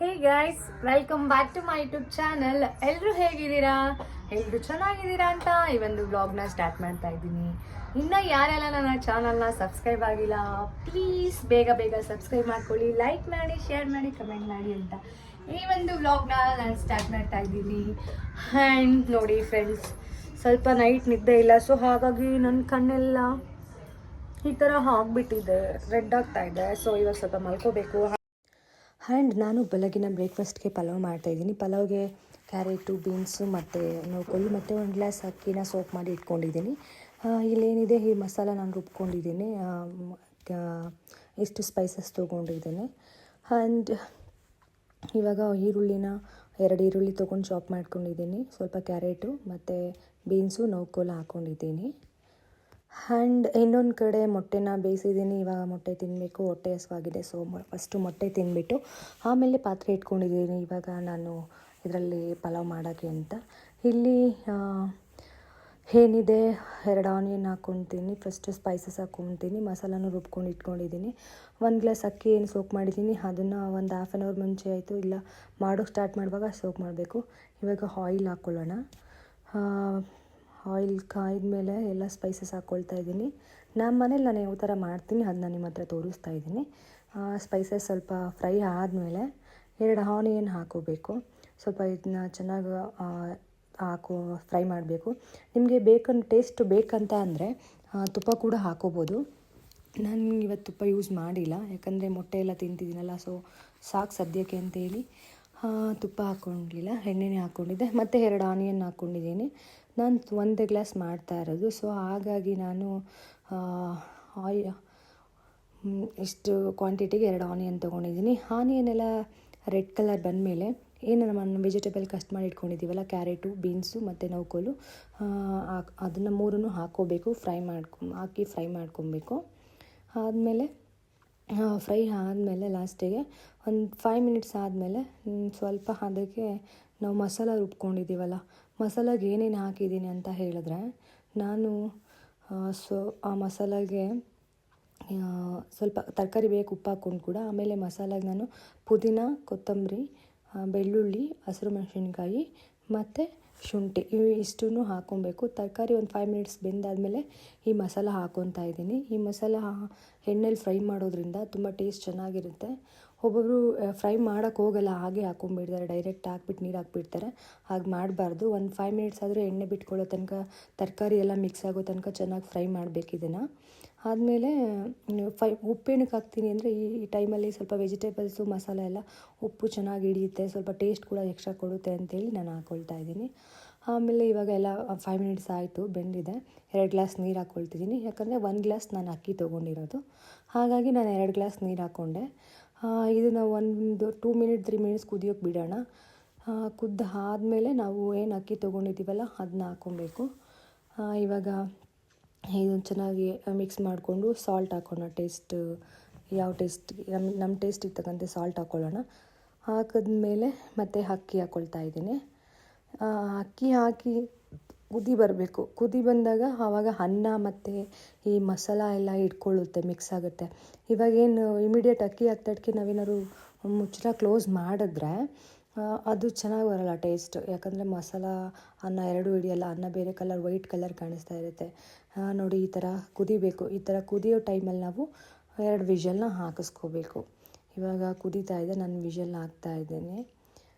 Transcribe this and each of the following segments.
Hey guys, welcome back to my YouTube channel. ಎಲ್ಲರೂ ಹೇಗಿದ್ದೀರಾ? ಎಲ್ಲರೂ ಚೆನ್ನಾಗಿದ್ದೀರಾ ಅಂತ ಈ ಒಂದು ವ್ಲಾಗ್ನ ಸ್ಟಾರ್ಟ್ ಮಾಡ್ತಾ ಇದ್ದೀನಿ. ಇನ್ನು ಯಾರೆಲ್ಲ ನನ್ನ ಚಾನಲ್ನ ಸಬ್ಸ್ಕ್ರೈಬ್ ಆಗಿಲ್ಲ, ಪ್ಲೀಸ್ ಬೇಗ ಬೇಗ ಸಬ್ಸ್ಕ್ರೈಬ್ ಮಾಡ್ಕೊಳ್ಳಿ, ಲೈಕ್ ಮಾಡಿ, ಶೇರ್ ಮಾಡಿ, ಕಮೆಂಟ್ ಮಾಡಿ ಅಂತ ಈ ಒಂದು ವ್ಲಾಗ್ನ ನಾನು ಸ್ಟಾರ್ಟ್ ಮಾಡ್ತಾ ಇದ್ದೀನಿ. ಆ್ಯಂಡ್ ನೋಡಿ ಫ್ರೆಂಡ್ಸ್, ಸ್ವಲ್ಪ ನೈಟ್ ನಿದ್ದೆ ಇಲ್ಲ, ಸೊ ಹಾಗಾಗಿ ನನ್ನ ಕಣ್ಣೆಲ್ಲ ಈ ಥರ ಆಗಿಬಿಟ್ಟಿದೆ, ರೆಡ್ ಆಗ್ತಾ ಇದೆ. ಸೊ ಇವಾಗ ಸ್ವಲ್ಪ ಮಲ್ಕೋಬೇಕು. ಆ್ಯಂಡ್ ನಾನು ಬೆಳಗಿನ ಬ್ರೇಕ್ಫಾಸ್ಟ್ಗೆ ಪಲಾವ್ ಮಾಡ್ತಾಯಿದ್ದೀನಿ. ಪಲಾವ್ಗೆ ಕ್ಯಾರೆಟು, ಬೀನ್ಸು ಮತ್ತು ನೋಡ್ಕೊಳ್ಳಿ ಮತ್ತು ಒಂದು ಗ್ಲಾಸ್ ಅಕ್ಕಿನ ಸೋಪ್ ಮಾಡಿ ಇಟ್ಕೊಂಡಿದ್ದೀನಿ. ಇಲ್ಲೇನಿದೆ ಈ ಮಸಾಲ ನಾನು ರುಬ್ಕೊಂಡಿದ್ದೀನಿ, ಇಷ್ಟು ಸ್ಪೈಸಸ್ ತೊಗೊಂಡಿದ್ದೀನಿ. ಆ್ಯಂಡ್ ಇವಾಗ ಎರಡು ಈರುಳ್ಳಿ ತೊಗೊಂಡು ಚಾಪ್ ಮಾಡ್ಕೊಂಡಿದ್ದೀನಿ, ಸ್ವಲ್ಪ ಕ್ಯಾರೆಟು ಮತ್ತು ಬೀನ್ಸು ನೋಡ್ಕೊಳ್ಳಿ ಹಾಕ್ಕೊಂಡಿದ್ದೀನಿ. ಆ್ಯಂಡ್ ಇನ್ನೊಂದು ಕಡೆ ಮೊಟ್ಟೆನ ಬೇಯಿಸಿದ್ದೀನಿ. ಇವಾಗ ಮೊಟ್ಟೆ ತಿನ್ನಬೇಕು, ಹೊಟ್ಟೆ ಹಸಿವಾಗಿದೆ. ಸೊ ಫಸ್ಟು ಮೊಟ್ಟೆ ತಿಂದುಬಿಟ್ಟು ಆಮೇಲೆ ಪಾತ್ರೆ ಇಟ್ಕೊಂಡಿದ್ದೀನಿ ಇವಾಗ ನಾನು ಇದರಲ್ಲಿ ಪಲಾವ್ ಮಾಡೋಕ್ಕೆ ಅಂತ. ಇಲ್ಲಿ ಏನಿದೆ, 2 ಆನಿಯನ್ ಹಾಕ್ಕೊತೀನಿ. ಫಸ್ಟು ಸ್ಪೈಸಸ್ ಹಾಕ್ಕೊತೀನಿ, ಮಸಾಲಾನು ರುಬ್ಕೊಂಡು ಇಟ್ಕೊಂಡಿದ್ದೀನಿ. 1 ಗ್ಲಾಸ್ ಅಕ್ಕಿ ಏನು ಸೋಕ್ ಮಾಡಿದ್ದೀನಿ, ಅದನ್ನು ಒಂದು ಹಾಫ್ ಆನ್ ಅವರ್ ಮುಂಚೆ ಆಯಿತು, ಇಲ್ಲ ಮಾಡೋಕ್ಕೆ ಸ್ಟಾರ್ಟ್ ಮಾಡುವಾಗ ಸೋಕ್ ಮಾಡಬೇಕು. ಇವಾಗ ಆಯಿಲ್ ಹಾಕ್ಕೊಳ್ಳೋಣ. ಆಯಿಲ್ ಕಾಯ್ದ ಮೇಲೆ ಎಲ್ಲ ಸ್ಪೈಸಸ್ ಹಾಕ್ಕೊಳ್ತಾ ಇದ್ದೀನಿ. ನಮ್ಮ ಮನೇಲಿ ನಾನು ಯಾವ ಥರ ಮಾಡ್ತೀನಿ ಅದನ್ನ ನಿಮ್ಮ ಹತ್ರ ತೋರಿಸ್ತಾ ಇದ್ದೀನಿ. ಸ್ಪೈಸಸ್ ಸ್ವಲ್ಪ ಫ್ರೈ ಆದಮೇಲೆ 2 ಆನಿಯನ್ ಹಾಕೋಬೇಕು. ಸ್ವಲ್ಪ ಇದನ್ನ ಚೆನ್ನಾಗಿ ಫ್ರೈ ಮಾಡಬೇಕು. ನಿಮಗೆ ಟೇಸ್ಟ್ ಬೇಕಂತ ಅಂದರೆ ತುಪ್ಪ ಕೂಡ ಹಾಕೋಬೋದು. ನಾನು ಇವತ್ತು ತುಪ್ಪ ಯೂಸ್ ಮಾಡಿಲ್ಲ, ಯಾಕಂದರೆ ಮೊಟ್ಟೆ ಎಲ್ಲ ತಿಂತಿದ್ದೀನಲ್ಲ, ಸೊ ಸಾಕು ಸದ್ಯಕ್ಕೆ ಅಂತೇಳಿ ತುಪ್ಪ ಹಾಕ್ಕೊಂಡಿಲ್ಲ, ಎಣ್ಣೆನೇ ಹಾಕ್ಕೊಂಡಿದ್ದೆ. ಮತ್ತು 2 ಆನಿಯನ್ ಹಾಕ್ಕೊಂಡಿದ್ದೀನಿ. ನಾನು 1 ಗ್ಲಾಸ್ ಮಾಡ್ತಾ ಇರೋದು, ಸೊ ಹಾಗಾಗಿ ನಾನು ಇಷ್ಟು ಕ್ವಾಂಟಿಟಿಗೆ 2 ಆನಿಯನ್ ತೊಗೊಂಡಿದ್ದೀನಿ. ಆನಿಯನ್ ಎಲ್ಲ ರೆಡ್ ಕಲರ್ ಬಂದಮೇಲೆ ಏನು ನಮ್ಮ ವೆಜಿಟೇಬಲ್ ಕಟ್ ಮಾಡಿ ಇಟ್ಕೊಂಡಿದ್ದೀವಲ್ಲ, ಕ್ಯಾರೆಟು, ಬೀನ್ಸು ಮತ್ತು ನೌಕೋಲು, ಅದನ್ನು 3 ಹಾಕ್ಕೋಬೇಕು. ಹಾಕಿ ಫ್ರೈ ಮಾಡ್ಕೊಬೇಕು. ಆದಮೇಲೆ ಫ್ರೈ ಆದಮೇಲೆ ಲಾಸ್ಟಿಗೆ ಒಂದು 5 ಮಿನಿಟ್ಸ್ ಆದಮೇಲೆ ಸ್ವಲ್ಪ ಅದಕ್ಕೆ ನಾವು ಮಸಾಲ ರುಬ್ಕೊಂಡಿದ್ದೀವಲ್ಲ, ಮಸಾಲಾಗೆ ಏನೇನು ಹಾಕಿದ್ದೀನಿ ಅಂತ ಹೇಳಿದ್ರೆ, ನಾನು ಆ ಮಸಾಲಾಗೆ ಸ್ವಲ್ಪ ತರಕಾರಿ ಬೇಕು, ಉಪ್ಪು ಹಾಕ್ಕೊಂಡು ಕೂಡ. ಆಮೇಲೆ ಮಸಾಲಾಗೆ ನಾನು ಪುದೀನ, ಕೊತ್ತಂಬರಿ, ಬೆಳ್ಳುಳ್ಳಿ, ಹಸಿರು ಮೆಣಸಿನ್ಕಾಯಿ ಮತ್ತು ಶುಂಠಿ ಇಷ್ಟನ್ನು ಹಾಕ್ಕೊಬೇಕು. ತರಕಾರಿ ಒಂದು 5 ಮಿನಿಟ್ಸ್ ಬೆಂದಾದಮೇಲೆ ಈ ಮಸಾಲ ಹಾಕ್ಕೊತಾ ಇದ್ದೀನಿ. ಈ ಮಸಾಲ ಎಣ್ಣೆಲಿ ಫ್ರೈ ಮಾಡೋದ್ರಿಂದ ತುಂಬ ಟೇಸ್ಟ್ ಚೆನ್ನಾಗಿರುತ್ತೆ. ಒಬ್ಬೊಬ್ಬರು ಫ್ರೈ ಮಾಡೋಕ್ಕೆ ಹೋಗಲ್ಲ, ಹಾಗೆ ಹಾಕ್ಕೊಂಬಿಡ್ತಾರೆ, ಡೈರೆಕ್ಟ್ ಹಾಕ್ಬಿಟ್ಟು ನೀರು ಹಾಕ್ಬಿಡ್ತಾರೆ. ಹಾಗೆ ಮಾಡಬಾರ್ದು. ಒಂದು 5 ಮಿನಿಟ್ಸ್ ಆದರೂ ಎಣ್ಣೆ ಬಿಟ್ಕೊಳ್ಳೋ ತನಕ, ತರಕಾರಿ ಎಲ್ಲ ಮಿಕ್ಸ್ ಆಗೋ ತನಕ ಚೆನ್ನಾಗಿ ಫ್ರೈ ಮಾಡಬೇಕು ಇದನ್ನು. ಆದಮೇಲೆ ಉಪ್ಪೇನಕ್ಕೆ ಹಾಕ್ತೀನಿ ಅಂದರೆ, ಈ ಟೈಮಲ್ಲಿ ಸ್ವಲ್ಪ ವೆಜಿಟೇಬಲ್ಸು, ಮಸಾಲ ಎಲ್ಲ ಉಪ್ಪು ಚೆನ್ನಾಗಿ ಹಿಡಿಯುತ್ತೆ, ಸ್ವಲ್ಪ ಟೇಸ್ಟ್ ಕೂಡ ಎಕ್ಸ್ಟ್ರಾ ಕೊಡುತ್ತೆ ಅಂತೇಳಿ ನಾನು ಹಾಕ್ಕೊಳ್ತಾ ಇದ್ದೀನಿ. ಆಮೇಲೆ ಇವಾಗ ಎಲ್ಲ 5 ಮಿನಿಟ್ಸ್ ಆಯಿತು, ಬೆಂದಿದೆ. 2 ಗ್ಲಾಸ್ ನೀರು ಹಾಕ್ಕೊಳ್ತಿದ್ದೀನಿ, ಯಾಕಂದರೆ 1 ಗ್ಲಾಸ್ ನಾನು ಅಕ್ಕಿ ತೊಗೊಂಡಿರೋದು, ಹಾಗಾಗಿ ನಾನು 2 ಗ್ಲಾಸ್ ನೀರು ಹಾಕ್ಕೊಂಡೆ. ಇದನ್ನು ಒಂದು 2 ಮಿನಿಟ್ 3 ಮಿನಿಟ್ಸ್ ಕುದಿಯೋಕ್ಕೆ ಬಿಡೋಣ. ಕುದ್ದು ಆದಮೇಲೆ ನಾವು ಏನು ಅಕ್ಕಿ ತೊಗೊಂಡಿದ್ದೀವಲ್ಲ ಅದನ್ನ ಹಾಕ್ಕೊಬೇಕು. ಇವಾಗ ಇದನ್ನು ಚೆನ್ನಾಗಿ ಮಿಕ್ಸ್ ಮಾಡಿಕೊಂಡು ಸಾಲ್ಟ್ ಹಾಕೋಣ. ಯಾವ ನಮ್ಮ ಟೇಸ್ಟಿಗೆ ತಕ್ಕಂತೆ ಸಾಲ್ಟ್ ಹಾಕ್ಕೊಳ್ಳೋಣ. ಹಾಕಿದ್ಮೇಲೆ ಮತ್ತೆ ಅಕ್ಕಿ ಹಾಕ್ಕೊಳ್ತಾ ಇದ್ದೀನಿ. ಅಕ್ಕಿ ಹಾಕಿ ಕುದಿ ಬರಬೇಕು. ಕುದಿ ಬಂದಾಗ ಆವಾಗ ಅನ್ನ ಮತ್ತು ಈ ಮಸಾಲ ಎಲ್ಲ ಇಟ್ಕೊಳ್ಳುತ್ತೆ, ಮಿಕ್ಸ್ ಆಗುತ್ತೆ. ಇವಾಗೇನು ಇಮಿಡಿಯೇಟ್ ಅಕ್ಕಿ ಹಾಕ್ತಡ್ಕೆ ನಾವೇನಾದ್ರು ಮುಚ್ಚಳ ಕ್ಲೋಸ್ ಮಾಡಿದ್ರೆ ಅದು ಚೆನ್ನಾಗಿ ಬರೋಲ್ಲ ಟೇಸ್ಟ್, ಯಾಕಂದರೆ ಮಸಾಲ ಅನ್ನ ಎರಡೂ ಹಿಡಿಯಲ್ಲ. ಅನ್ನ ಬೇರೆ ಕಲರ್, ವೈಟ್ ಕಲರ್ ಕಾಣಿಸ್ತಾ ಇರುತ್ತೆ. ನೋಡಿ, ಈ ಥರ ಕುದಿಬೇಕು. ಈ ಥರ ಕುದಿಯೋ ಟೈಮಲ್ಲಿ ನಾವು 2 ವಿಷಲ್ನ ಹಾಕಿಸ್ಕೋಬೇಕು. ಇವಾಗ ಕುದೀತಾ ಇದೆ, ನಾನು ವಿಷಲ್ನ ಹಾಕ್ತಾ ಇದ್ದೀನಿ,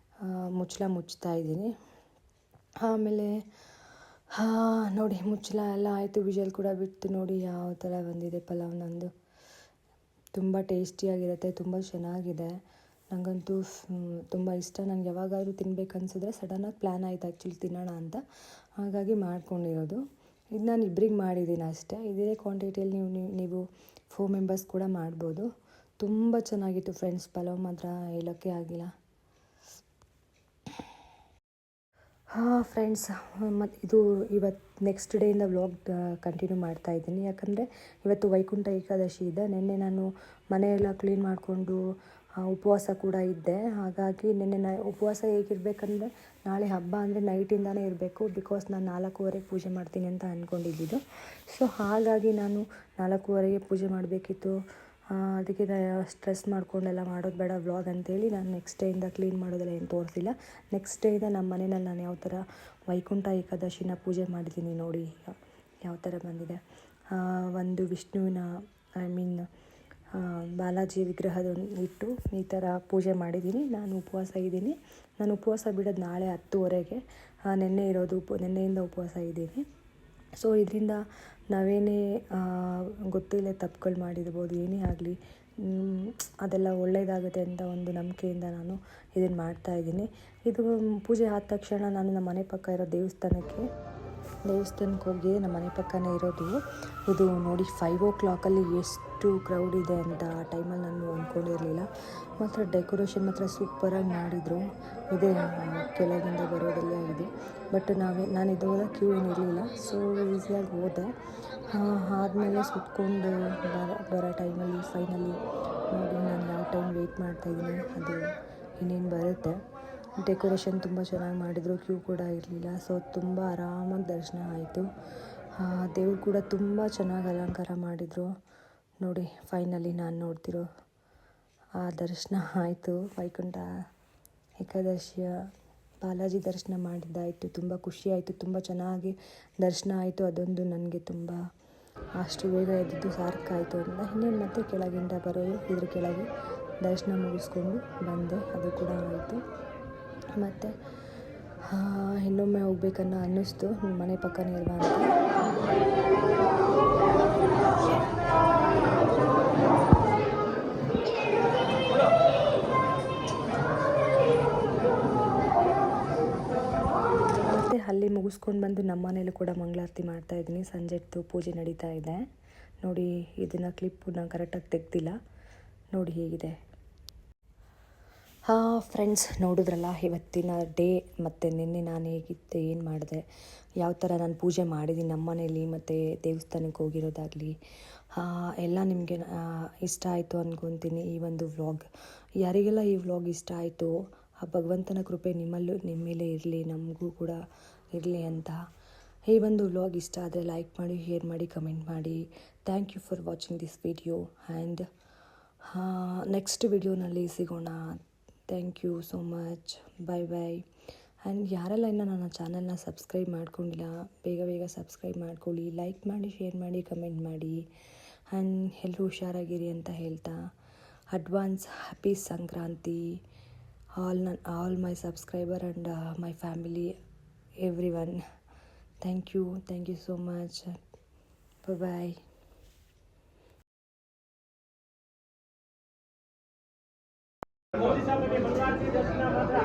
ಮುಚ್ಚಳ ಮುಚ್ತಾ ಇದ್ದೀನಿ. ಆಮೇಲೆ ನೋಡಿ, ಮುಚ್ಚಳ ಎಲ್ಲ ಆಯಿತು, ವಿಷಲ್ ಕೂಡ ಬಿಟ್ಟು ನೋಡಿ ಯಾವ ಥರ ಬಂದಿದೆ ಪಲಾವ್ ನಂದು. ತುಂಬ ಟೇಸ್ಟಿಯಾಗಿರುತ್ತೆ, ತುಂಬ ಚೆನ್ನಾಗಿದೆ. ನನಗಂತೂ ತುಂಬ ಇಷ್ಟ. ನನಗೆ ಯಾವಾಗಾದರೂ ತಿನ್ಬೇಕನ್ಸಿದ್ರೆ ಸಡನ್ನಾಗಿ ಪ್ಲ್ಯಾನ್ ಆಯಿತು ಆ್ಯಕ್ಚುಲಿ ತಿನ್ನೋಣ ಅಂತ, ಹಾಗಾಗಿ ಮಾಡ್ಕೊಂಡಿರೋದು. ಇದು ನಾನು ಇಬ್ಬರಿಗೆ ಮಾಡಿದ್ದೀನಿ ಅಷ್ಟೇ. ಇದೇ ಕ್ವಾಂಟಿಟಿಯಲ್ಲಿ ನೀವು 4 ಮೆಂಬರ್ಸ್ ಕೂಡ ಮಾಡ್ಬೋದು. ತುಂಬ ಚೆನ್ನಾಗಿತ್ತು ಫ್ರೆಂಡ್ಸ್, ಪಲಾವ್ ಮಾತ್ರ ಹೇಳೋಕ್ಕೆ ಆಗಿಲ್ಲ. ಫ್ರೆಂಡ್ಸ್, ಮತ್ತು ಇದು ಇವತ್ತು ನೆಕ್ಸ್ಟ್ ಡೇಯಿಂದ ವ್ಲಾಗ್ ಕಂಟಿನ್ಯೂ ಮಾಡ್ತಾಯಿದ್ದೀನಿ, ಯಾಕಂದರೆ ಇವತ್ತು ವೈಕುಂಠ ಏಕಾದಶಿ ಇದೆ. ನಿನ್ನೆ ನಾನು ಮನೆಯೆಲ್ಲ ಕ್ಲೀನ್ ಮಾಡಿಕೊಂಡು ಉಪವಾಸ ಕೂಡ ಇದ್ದೆ. ಹಾಗಾಗಿ ನಿನ್ನೆ ಉಪವಾಸ ಹೇಗಿರಬೇಕಂದ್ರೆ, ನಾಳೆ ಹಬ್ಬ ಅಂದರೆ ನೈಟಿಂದನೇ ಇರಬೇಕು. ಬಿಕಾಸ್ ನಾನು 4:15ಗೆ ಪೂಜೆ ಮಾಡ್ತೀನಿ ಅಂತ ಅಂದ್ಕೊಂಡಿದ್ದು. ಸೊ ಹಾಗಾಗಿ ನಾನು 4:15ಗೆ ಪೂಜೆ ಮಾಡಬೇಕಿತ್ತು. ಅದಕ್ಕೆ ಸ್ಟ್ರೆಸ್ ಮಾಡ್ಕೊಂಡೆಲ್ಲ ಮಾಡೋದು ಬೇಡ ವ್ಲಾಗ್ ಅಂತೇಳಿ ನಾನು ನೆಕ್ಸ್ಟ್ ಡೇಯಿಂದ ಕ್ಲೀನ್ ಮಾಡೋದೆಲ್ಲ ಏನು ತೋರಿಸಿಲ್ಲ. ನೆಕ್ಸ್ಟ್ ಡೇಯಿಂದ ನಮ್ಮ ಮನೆಯಲ್ಲಿ ನಾನು ಯಾವ ಥರ ವೈಕುಂಠ ಏಕಾದಶಿನ ಪೂಜೆ ಮಾಡಿದ್ದೀನಿ ನೋಡಿ ಯಾವ ಥರ ಬಂದಿದೆ. ಒಂದು ವಿಷ್ಣುವಿನ ಬಾಲಾಜಿ ವಿಗ್ರಹದೊಂದು ಇಟ್ಟು ಈ ಥರ ಪೂಜೆ ಮಾಡಿದ್ದೀನಿ. ನಾನು ಉಪವಾಸ ಇದ್ದೀನಿ. ನಾನು ಉಪವಾಸ ಬಿಡೋದು ನಾಳೆ 10:30ಗೆ. ನೆನ್ನೆಯಿಂದ ಉಪವಾಸ ಇದ್ದೀನಿ. ಸೊ ಇದರಿಂದ ನಾವೇನೇ ಗೊತ್ತಿಲ್ಲದೆ ತಪ್ಪುಗಳು ಮಾಡಿರ್ಬೋದು, ಏನೇ ಆಗಲಿ ಅದೆಲ್ಲ ಒಳ್ಳೆಯದಾಗುತ್ತೆ ಅಂತ ಒಂದು ನಂಬಿಕೆಯಿಂದ ನಾನು ಇದನ್ನು ಮಾಡ್ತಾಯಿದ್ದೀನಿ. ಇದು ಪೂಜೆ ಆದ ತಕ್ಷಣ ನಾನು ನಮ್ಮ ಮನೆ ಪಕ್ಕ ಇರೋ ದೇವಸ್ಥಾನಕ್ಕೆ ಹೋಗಿ ನಮ್ಮ ಮನೆ ಪಕ್ಕನೇ ಇರೋದು. ಇದು ನೋಡಿ 5 o'clock ಎಷ್ಟು ಕ್ರೌಡ್ ಇದೆ ಅಂತ ಆ ಟೈಮಲ್ಲಿ ನಾನು ಅಂದ್ಕೊಂಡಿರಲಿಲ್ಲ. ಮಾತ್ರ ಡೆಕೋರೇಷನ್ ಮಾತ್ರ ಸೂಪರಾಗಿ ಮಾಡಿದರು. ಇದೇ ಕೆಳಗಿಂದ ಬರೋದೆಲ್ಲ ಇದು. ಬಟ್ ನಾನಿದ್ದು ಹೋದಾಗ ಕ್ಯೂ ಏನಿರಲಿಲ್ಲ, ಸೊ ಈಸಿಯಾಗಿ ಹೋದೆ. ಆದಮೇಲೆ ಸುತ್ಕೊಂಡು ಬರೋ ಟೈಮಲ್ಲಿ ಫೈನಲಿ ನೋಡಿ ನಾನು ಯಾವ ಟೈಮ್ ವೆಯ್ಟ್ ಮಾಡ್ತಾಯಿದ್ದೀನಿ, ಅದು ಇನ್ನೇನು ಬರುತ್ತೆ. ಡೆಕೋರೇಷನ್ ತುಂಬ ಚೆನ್ನಾಗಿ ಮಾಡಿದರು, ಕ್ಯೂ ಕೂಡ ಇರಲಿಲ್ಲ. ಸೊ ತುಂಬ ಆರಾಮಾಗಿ ದರ್ಶನ ಆಯಿತು. ದೇವ್ರು ಕೂಡ ತುಂಬ ಚೆನ್ನಾಗಿ ಅಲಂಕಾರ ಮಾಡಿದರು ನೋಡಿ. ಫೈನಲಿ ನಾನು ನೋಡ್ತಿರೋ ಆ ದರ್ಶನ ಆಯಿತು. ವೈಕುಂಠ ಏಕಾದಶಿಯ ಬಾಲಾಜಿ ದರ್ಶನ ಮಾಡಿದ್ದಾಯಿತು. ತುಂಬ ಖುಷಿಯಾಯಿತು, ತುಂಬ ಚೆನ್ನಾಗಿ ದರ್ಶನ ಆಯಿತು. ಅದೊಂದು ನನಗೆ ತುಂಬ ಅಷ್ಟು ಬೇಗ ಎದ್ದಿದ್ದು ಸಾರ್ಥಕ ಆಯಿತು ಅಂತ. ಇನ್ನೇನು ಮತ್ತೆ ಕೆಳಗಿಂದ ಬರೋದು, ಇದ್ರ ಕೆಳಗೆ ದರ್ಶನ ಮುಗಿಸ್ಕೊಂಡು ಬಂದೆ, ಅದು ಕೂಡ ಆಯಿತು. ಮತ್ತು ಇನ್ನೊಮ್ಮೆ ಹೋಗ್ಬೇಕನ್ನೋ ಅನ್ನಿಸ್ತು, ನಿಮ್ಮ ಮನೆ ಪಕ್ಕನೇ ಇಲ್ವಾ ಅಂತ. ಮತ್ತು ಅಲ್ಲಿ ಮುಗಿಸ್ಕೊಂಡು ಬಂದು ನಮ್ಮ ಮನೇಲೂ ಕೂಡ ಮಂಗಳಾರತಿ ಮಾಡ್ತಾಯಿದ್ದೀನಿ. ಸಂಜೆದ್ದು ಪೂಜೆ ನಡೀತಾ ಇದೆ ನೋಡಿ. ಇದನ್ನು ಕ್ಲಿಪ್ಪು ನಾನು ಕರೆಕ್ಟಾಗಿ ತೆಗ್ದಿಲ್ಲ ನೋಡಿ ಹೇಗಿದೆ. ಫ್ರೆಂಡ್ಸ್, ನೋಡಿದ್ರಲ್ಲ ಇವತ್ತಿನ ಡೇ ಮತ್ತು ನಿನ್ನೆ ನಾನು ಹೇಗಿದ್ದೆ, ಏನು ಮಾಡಿದೆ, ಯಾವ ಥರ ನಾನು ಪೂಜೆ ಮಾಡಿದ್ದೀನಿ ನಮ್ಮ ಮನೇಲಿ ಮತ್ತು ದೇವಸ್ಥಾನಕ್ಕೆ ಹೋಗಿರೋದಾಗಲಿ ಎಲ್ಲ ನಿಮಗೆ ಇಷ್ಟ ಆಯಿತು ಅಂದ್ಕೊತೀನಿ. ಈ ಒಂದು ವ್ಲಾಗ್ ಯಾರಿಗೆಲ್ಲ ಈ ವ್ಲಾಗ್ ಇಷ್ಟ ಆಯಿತು, ಆ ಭಗವಂತನ ಕೃಪೆ ನಿಮ್ಮ ಮೇಲೆ ಇರಲಿ, ನಮಗೂ ಕೂಡ ಇರಲಿ ಅಂತ. ಈ ಒಂದು ವ್ಲಾಗ್ ಇಷ್ಟ ಆದರೆ ಲೈಕ್ ಮಾಡಿ, ಶೇರ್ ಮಾಡಿ, ಕಮೆಂಟ್ ಮಾಡಿ. Thank you for watching this video and next ವಿಡಿಯೋನಲ್ಲಿ ಸಿಗೋಣ. Thank you so much. Bye bye. And ಯಾರೆಲ್ಲ ಇನ್ನೂ ನನ್ನ ಚಾನಲ್ನ ಸಬ್ಸ್ಕ್ರೈಬ್ ಮಾಡ್ಕೊಂಡಿಲ್ಲ, ಬೇಗ ಸಬ್ಸ್ಕ್ರೈಬ್ ಮಾಡ್ಕೊಳ್ಳಿ, ಲೈಕ್ ಮಾಡಿ, ಶೇರ್ ಮಾಡಿ, ಕಮೆಂಟ್ ಮಾಡಿ. ಆ್ಯಂಡ್ ಎಲ್ಲರೂ ಹುಷಾರಾಗಿರಿ ಅಂತ ಹೇಳ್ತಾ advance happy Sankranti all my subscriber and my family, everyone. Thank you so much. Bye. Modi ಸಾಹೇಬರಿಗೆ ಮಂಗಳಾರತಿ ದರ್ಶನ ಮಾತ್ರ